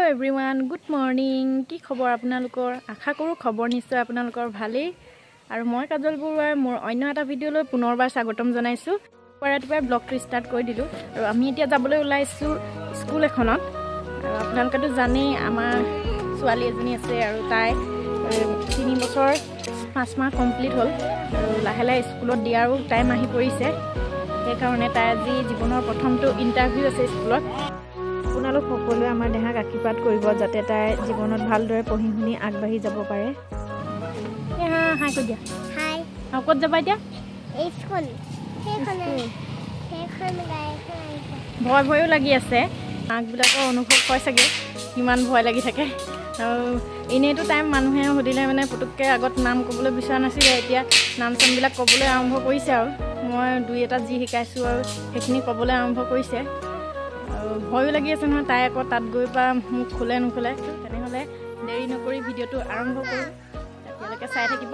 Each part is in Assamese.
Hello everyone, good morning. কি খবৰ আপোনালোকৰ? আশা কৰো খবৰ নিশ্চয় আপোনালোকৰ ভালেই। আৰু মই কাজল বৰুৱা মোৰ অন্য এটা ভিডিঅলৈ পুনৰবাৰ স্বাগতম জনাইছো। পৰাটোপাই ব্লগটো ষ্টাৰ্ট কৰি দিলো আৰু আমি এতিয়া যাবলৈ ওলাইছো স্কুল এখনত। আৰু আপোনালোকেতো জানেই আমাৰ ছোৱালী এজনী আছে আৰু তাই 3 বছৰ 5 মাহ কমপ্লিট হ'ল আৰু লাহে লাহে স্কুলত দিয়াৰো টাইম আহি পৰিছে। সেই কাৰণে তাই আজি জীৱনৰ প্ৰথমটো ইন্টাৰভিউ আছে স্কুলত। আপোনালোক সকলোৱে আমাৰ দেহাক আশীৰ্বাদ কৰিব যাতে তাই জীৱনত ভালদৰে পঢ়ি শুনি আগবাঢ়ি যাব পাৰে। হাই কৈ দিয়া। হাই। আৰু ক'ত যাবা এতিয়া? স্কুল। ভয় ভয়ো লাগি আছে। মাকবিলাকৰ অনুভৱ হয় চাগে কিমান ভয় লাগি থাকে। আৰু এনেইটো টাইম মানুহে সুধিলে মানে পুতুককৈ আগত নাম ক'বলৈ বিচৰা নাছিলে, এতিয়া নাম চামবিলাক ক'বলৈ আৰম্ভ কৰিছে আৰু মই দুই এটা যি শিকাইছোঁ আৰু সেইখিনি ক'বলৈ আৰম্ভ কৰিছে। আৰু ভয়ো লাগি আছে নহয়, তাই আকৌ তাত গৈ পৰা মোক খোলে নুখোলে। তেনেহ'লে দেৰি নকৰি ভিডিঅ'টো আৰম্ভ কৰোঁ, তেতিয়ালৈকে চাই থাকিব।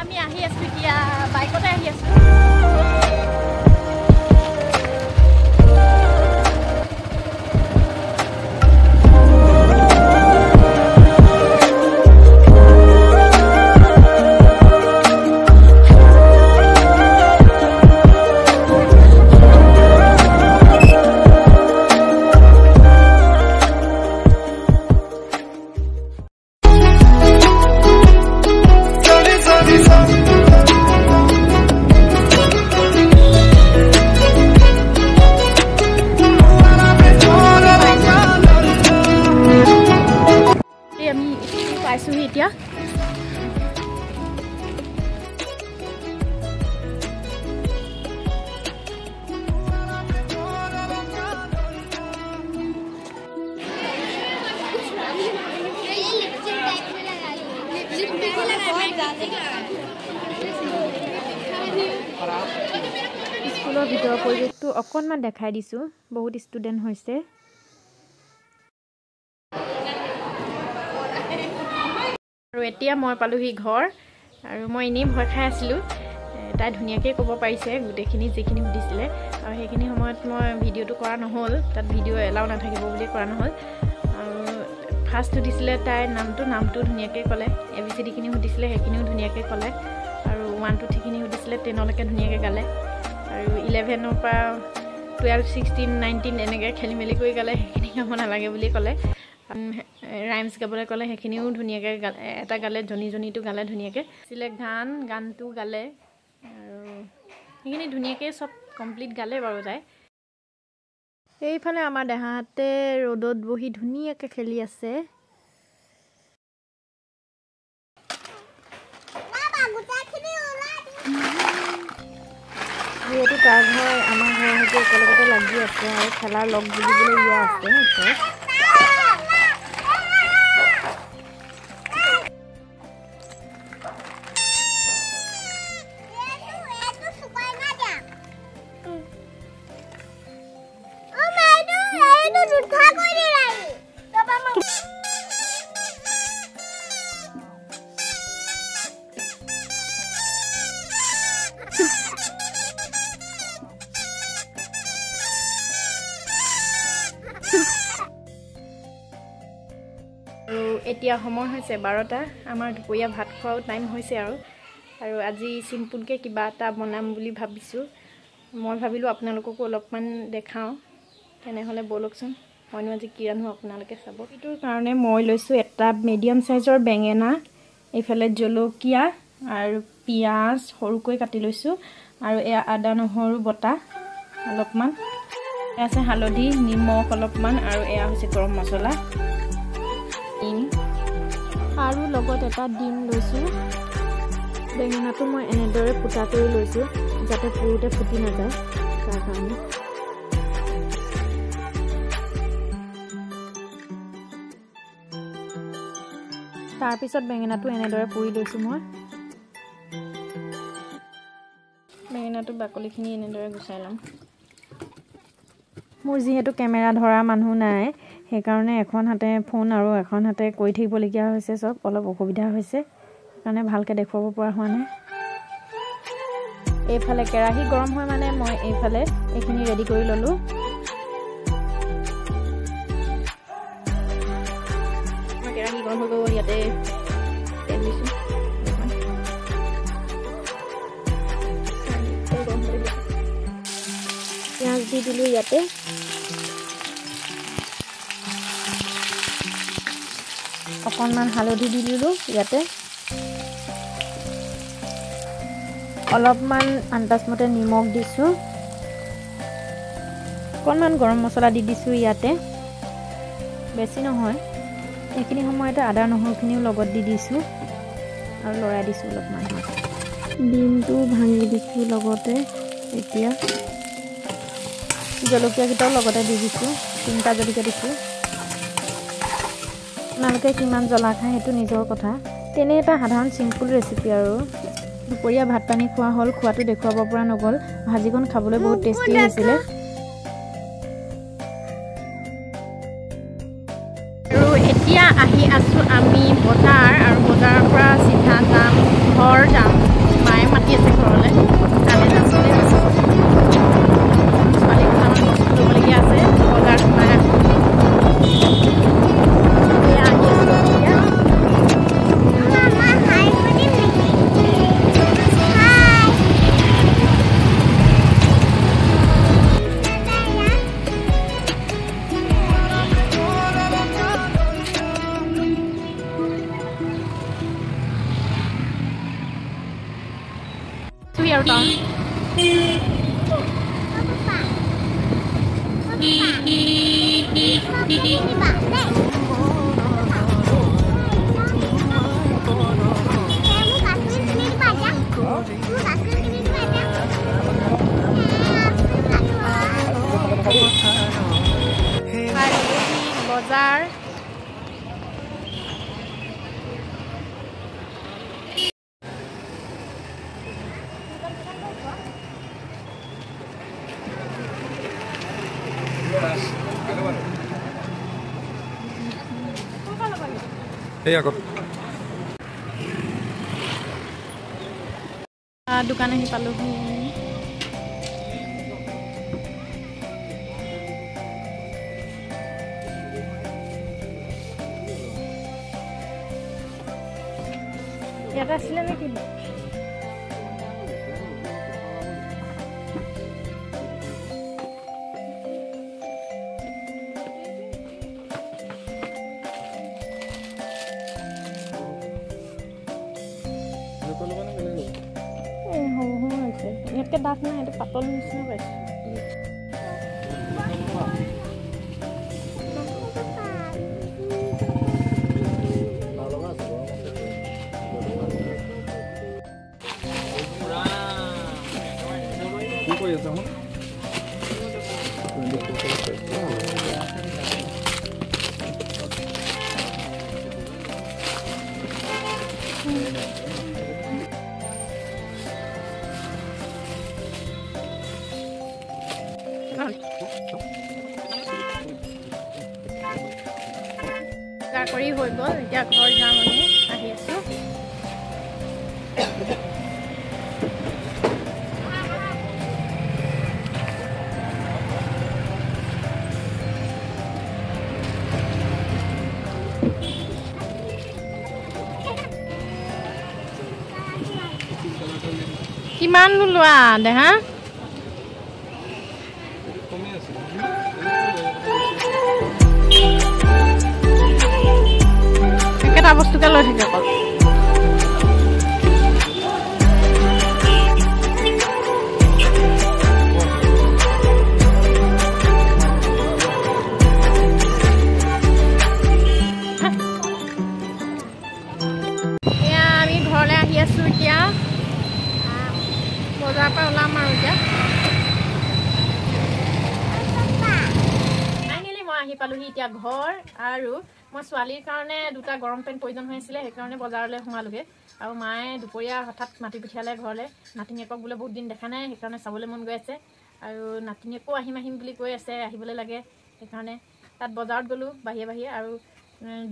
আমি আহি আছোঁ এতিয়া, বাইকতে আহি আছোঁ। পাইছোহি এতিয়া। স্কুলৰ ভিতৰৰ পৰিৱেশটো অকণমান দেখাই দিছোঁ, বহুত ষ্টুডেণ্ট হৈছে। আৰু এতিয়া মই পালোহি ঘৰ আৰু মই এনেই ভয় খাই আছিলোঁ। তাই ধুনীয়াকৈ ক'ব পাৰিছে গোটেইখিনি যিখিনি সুধিছিলে আৰু সেইখিনি সময়ত মই ভিডিঅ'টো কৰা নহ'ল, তাত ভিডিঅ' এলাও নাথাকিব বুলি কৰা নহ'ল। আৰু ফাৰ্ষ্ট সুধিছিলে তাইৰ নামটো ধুনীয়াকৈ ক'লে, ABCDখিনি সুধিছিলে সেইখিনিও ধুনীয়াকৈ ক'লে আৰু 1 to 3খিনি সুধিছিলে 10লৈকে ধুনীয়াকৈ গালে আৰু 11ৰ পৰা 12, 16, 19 এনেকৈ খেলি মেলি কৰি গালে, সেইখিনি গাব নালাগে বুলি ক'লে। ৰাইমছ গাবলৈ ক'লে, সেইখিনিও ধুনীয়াকৈ এটা গালে, জনীটো গালে ধুনীয়াকৈ আছিলে। গানটো গালে আৰু সেইখিনি ধুনীয়াকৈ চব কমপ্লিট গালে বাৰু তাই। এইফালে আমাৰ দেহাহঁতে ৰ'দত বহি ধুনীয়াকৈ খেলি আছে। যিহেতু তাৰ ঘৰ আমাৰ ঘৰৰ সৈতে একেলগতে লাগি আছে আৰু খেলাৰ লগ বুলিবলৈ ইয়া আছে ওচৰত। আৰু এতিয়া সময় হৈছে 12টা, আমাৰ দুপৰীয়া ভাত খোৱাও টাইম হৈছে আৰু আজি চিম্পুলকৈ কিবা এটা বনাম বুলি ভাবিছোঁ। মই ভাবিলোঁ আপোনালোককো অলপমান দেখাওঁ, তেনেহ'লে ব'লকচোন মইনো আজি কি ৰান্ধো আপোনালোকে চাব। এইটোৰ কাৰণে মই লৈছোঁ এটা মিডিয়াম চাইজৰ বেঙেনা, এইফালে জলকীয়া আৰু পিঁয়াজ সৰুকৈ কাটি লৈছোঁ আৰু এয়া আদা নহৰু বটা অলপমান, এয়া আছে হালধি নিমখ অলপমান আৰু এয়া হৈছে গৰম মছলা আৰু লগত এটা ডিম লৈছোঁ। বেঙেনাটো মই এনেদৰে ফুটা কৰি লৈছোঁ যাতে পুৰোতে ফুটি নাযায়, তাৰ কাৰণে। তাৰপিছত বেঙেনাটো এনেদৰে পুৰি লৈছোঁ মই। বেঙেনাটো বাকলিখিনি এনেদৰে গুচাই ল'ম। মোৰ যিহেতু কেমেৰা ধৰা মানুহ নাই, সেইকাৰণে এখন হাতে ফোন আৰু এখন হাতে কৰি থাকিবলগীয়া হৈছে, চব অলপ অসুবিধা হৈছে, সেইকাৰণে ভালকৈ দেখুৱাব পৰা হোৱা নাই। এইফালে কেৰাহী গৰম হয় মানে মই এইফালে এইখিনি ৰেডি কৰি ল'লোঁ। কেৰাহী গৰম হৈ গ'ল ইয়াতে তেল দিছোঁ পিঁয়াজ দি দিলোঁ ইয়াতে অকণমান হালধি দি দিলোঁ ইয়াতে অলপমান আন্দাজমতে নিমখ দিছোঁ অকণমান গৰম মছলা দি দিছোঁ ইয়াতে বেছি নহয় এইখিনি সময়তে আদা নহৰুখিনিও লগত দি দিছোঁ আৰু লৰাই দিছোঁ অলপমান ডিমটো ভাঙি দিছোঁ লগতে এতিয়া জলকীয়াকেইটাও লগতে দি দিছোঁ 3টা জলকীয়া দিছোঁ আপোনালোকে কিমান জ্বলা খায় সেইটো নিজৰ কথা তেনে এটা সাধাৰণ চিম্পুল ৰেচিপি আৰু দুপৰীয়া ভাত পানী খোৱা হ'ল খোৱাটো দেখুৱাব পৰা নগ'ল ভাজিখন খাবলৈ বহুত টেষ্টি হৈছিলে আৰু এতিয়া আহি আছোঁ আমি বজাৰ আৰু বজাৰৰ পৰা চিধা যাম ঘৰ যাম মায়ে মাতি আছে ঘৰলৈ তালৈ যাম বুলি ভাবিছোঁ ছোৱালী দুটামান বস্তু ল'বলগীয়া আছে বজাৰ সোমাই আছোঁ আৰু টাউন বজাৰ এই আগত দোকান আহি পালোহি ইয়াতে আছিলে নেকি ইয়াতকে ডাঠ নাই এইটো পাতল নিচিনা পাইছোঁ কি কৰি আছা কৰি হৈ গ'ল এতিয়া ঘৰ যাম আমি আহি আছোঁ কিমান লোৱা দেহা একেটা বস্তুকে লৈ থাকে অকল আমি ঘৰলৈ আহি আছোঁ এতিয়া বজাৰৰ পৰা ওলাম আৰু এতিয়া ফাইনেলি মই আহি পালোহি এতিয়া ঘৰ আৰু মই ছোৱালীৰ কাৰণে 2টা গৰম পেণ্ট প্ৰয়োজন হৈ আছিলে সেইকাৰণে বজাৰলৈ সোমালোগৈ আৰু মায়ে দুপৰীয়া হঠাৎ মাতি পঠিয়ালে ঘৰলৈ নাতিনীয়েকক বোলে বহুত দিন দেখা নাই সেইকাৰণে চাবলৈ মন গৈ আছে আৰু নাতিনীয়েকো আহিম বুলি কৈ আছে আহিবলৈ লাগে সেইকাৰণে তাত বজাৰত গ'লোঁ বাহিৰে বাহিৰে আৰু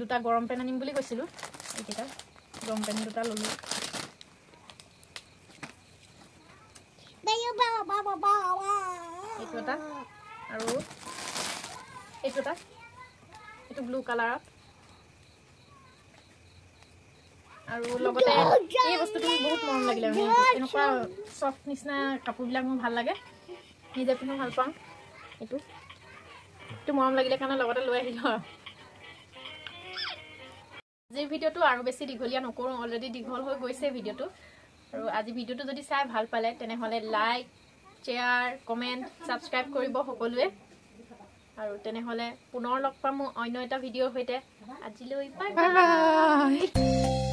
2টা গৰম পেণ্ট আনিম বুলি কৈছিলোঁ এইকেইটা গৰম পেণ্ট 2টা ল'লোঁ এইটো এটা আৰু এইটো এটা এইটো ব্লু কালাৰত আৰু লগতে এই বস্তুটো বহুত মৰম লাগিলে মানে এনেকুৱা চফ্ট নিচিনা কাপোৰবিলাক মোৰ ভাল লাগে নিজে পিন্ধি ভাল পাওঁ এইটো মৰম লাগিলে কাৰণে লগতে লৈ আহিলোঁ আৰু আজিৰ ভিডিঅ'টো আৰু বেছি দীঘলীয়া নকৰোঁ অলৰেডি দীঘল হৈ গৈছে ভিডিঅ'টো আৰু আজি ভিডিঅ'টো যদি চাই ভাল পালে তেনেহ'লে লাইক শ্বেয়াৰ কমেণ্ট ছাবস্ক্ৰাইব কৰিব সকলোৱে আৰু তেনেহ'লে পুনৰ লগ পাম অন্য এটা ভিডিঅ'ৰ সৈতে আজিলৈ বাই বাই